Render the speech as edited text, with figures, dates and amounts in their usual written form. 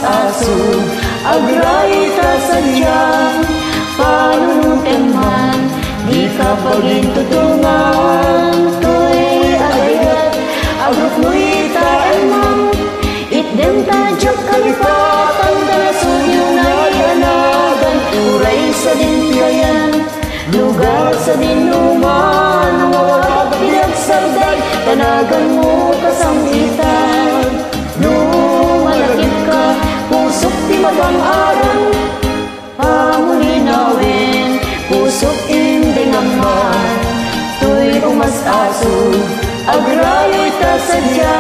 aso, agray ta sadyang panunutan man, di ka pagintutungan. To'y agayat, agrok mo'y ta emang, itden ta jak kalipatan, dalasudyo na'y anagan, uray sa dintiayan, lugar sa dinuman, nawawag bilag salday, tanagan mo kasangitan. Lumalakit ka, pusok di magang-aron, pamulinawin, pusok inding aman. To'y umas aso, agrayo'y ta sadya,